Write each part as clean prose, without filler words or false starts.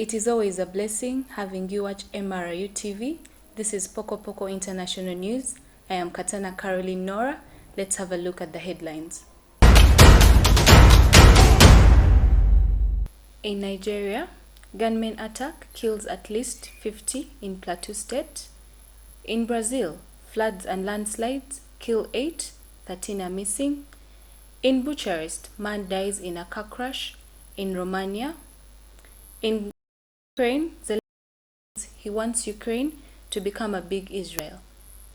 It is always a blessing having you watch Mru TV. This is Pokopoko International News. I am Katana Caroline Nora. Let's have a look at the headlines. In Nigeria, gunman attack kills at least 50 in Plateau State. In Brazil, floods and landslides kill 8, 13 are missing. In Bucharest, man dies in a car crash. In Romania, in Ukraine, he wants Ukraine to become a big Israel.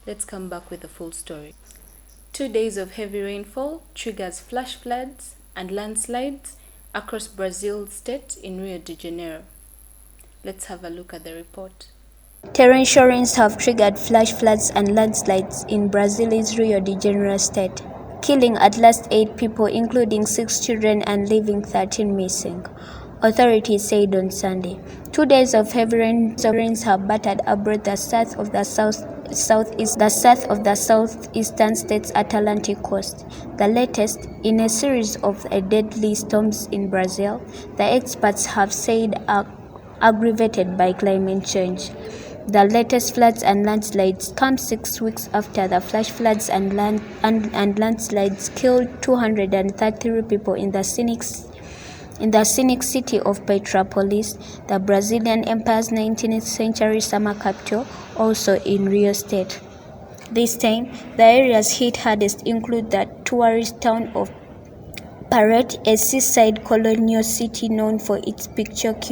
Let's come back with the full story. 2 days of heavy rainfall triggers flash floods and landslides across Brazil state in Rio de Janeiro. Let's have a look at the report. Torrential rains have triggered flash floods and landslides in Brazil's Rio de Janeiro state, killing at least 8 people, including 6 children, and leaving 13 missing, authorities said on Sunday. 2 days of heavy rains have battered abroad the south of the southeastern state's Atlantic coast, the latest in a series of deadly storms in Brazil, the experts have said are aggravated by climate change. The latest floods and landslides come 6 weeks after the flash floods and landslides killed 233 people in the scenic city of Petrópolis, the Brazilian Empire's 19th century summer capital, also in Rio State. This time, the areas hit hardest include the tourist town of Parete, a seaside colonial city known for its picturesque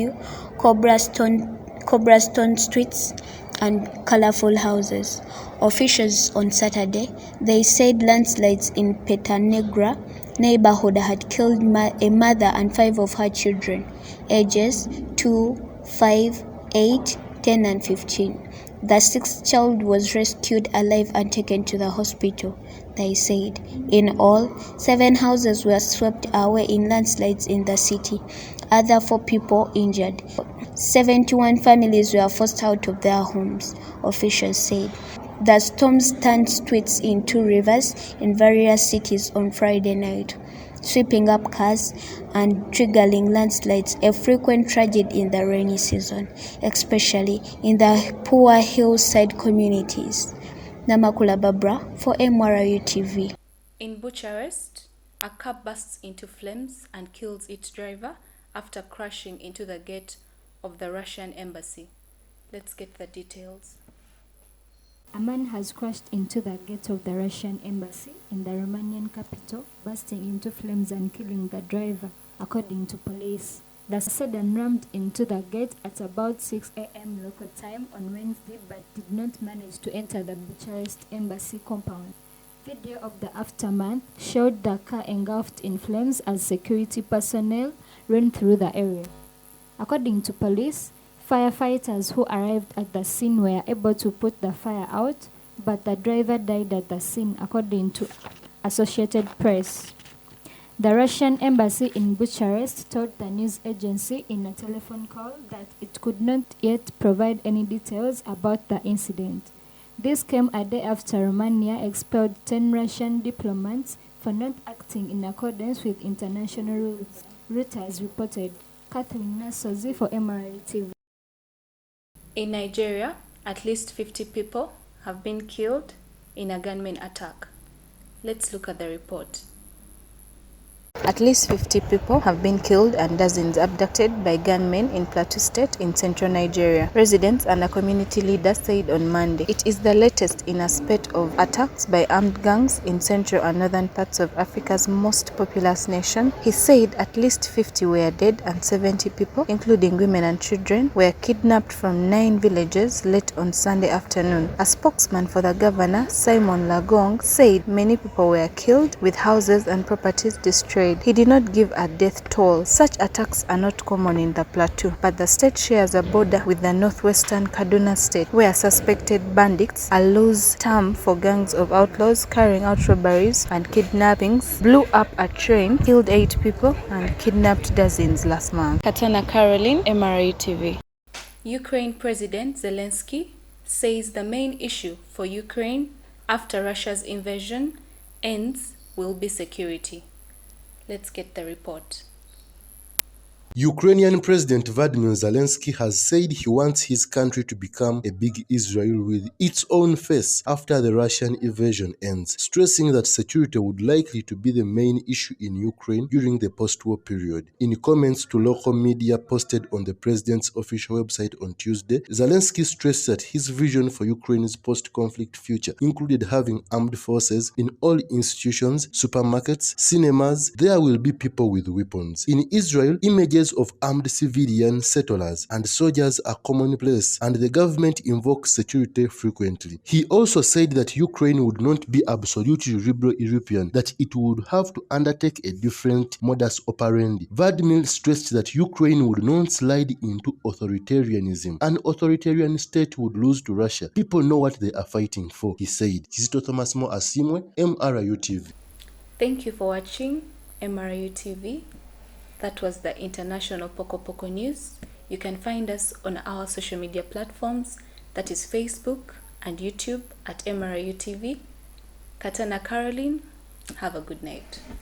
cobblestone streets and colorful houses. Officials on Saturday, they said landslides in Petanegra neighborhood had killed a mother and 5 of her children, ages 2, 5, 8, 10 and 15. The 6th child was rescued alive and taken to the hospital, they said. In all, 7 houses were swept away in landslides in the city. Other 4 people injured. 71 families were forced out of their homes, officials said. The storms turned streets into rivers in various cities on Friday night, sweeping up cars and triggering landslides, a frequent tragedy in the rainy season, especially in the poor hillside communities. Namakula Babra for Mru TV. In Bucharest, a car bursts into flames and kills its driver after crashing into the gate of the Russian embassy. Let's get the details. A man has crashed into the gate of the Russian embassy in the Romanian capital, bursting into flames and killing the driver, according to police. The sedan rammed into the gate at about 6 a.m. local time on Wednesday but did not manage to enter the Bucharest embassy compound. Video of the aftermath showed the car engulfed in flames as security personnel ran through the area. According to police, firefighters who arrived at the scene were able to put the fire out, but the driver died at the scene, according to Associated Press. The Russian embassy in Bucharest told the news agency in a telephone call that it could not yet provide any details about the incident. This came a day after Romania expelled 10 Russian diplomats for not acting in accordance with international rules, Reuters reported. Kathleen Nasozi for Mru TV. In Nigeria, at least 50 people have been killed in a gunman attack. Let's look at the report. At least 50 people have been killed and dozens abducted by gunmen in Plateau State in central Nigeria, residents and a community leader said on Monday. It is the latest in a spate of attacks by armed gangs in central and northern parts of Africa's most populous nation. He said at least 50 were dead and 70 people, including women and children, were kidnapped from 9 villages late on Sunday afternoon. A spokesman for the governor, Simon Lagong, said many people were killed, with houses and properties destroyed. He did not give a death toll. Such attacks are not common in the plateau, but the state shares a border with the northwestern Katana state, where suspected bandits, a loose term for gangs of outlaws carrying out robberies and kidnappings, blew up a train, killed 8 people, and kidnapped dozens last month. Katana Caroline, Mru TV. Ukraine President Zelensky says the main issue for Ukraine after Russia's invasion ends will be security. Let's get the report. Ukrainian President Vladimir Zelensky has said he wants his country to become a big Israel with its own face after the Russian invasion ends, stressing that security would likely to be the main issue in Ukraine during the post-war period. In comments to local media posted on the president's official website on Tuesday, Zelensky stressed that his vision for Ukraine's post-conflict future included having armed forces in all institutions, supermarkets, cinemas. There will be people with weapons. In Israel, images of armed civilian settlers and soldiers are commonplace, and the government invokes security frequently. He also said that Ukraine would not be absolutely liberal European, that it would have to undertake a different modus operandi. Vladimir stressed that Ukraine would not slide into authoritarianism. An authoritarian state would lose to Russia. People know what they are fighting for, he said. Kizito Thomas Mo Asimwe, MRU TV. Thank you for watching MRU TV. That was the International Pokopoko News. You can find us on our social media platforms, that is Facebook and YouTube at MRU TV. Katana Caroline, have a good night.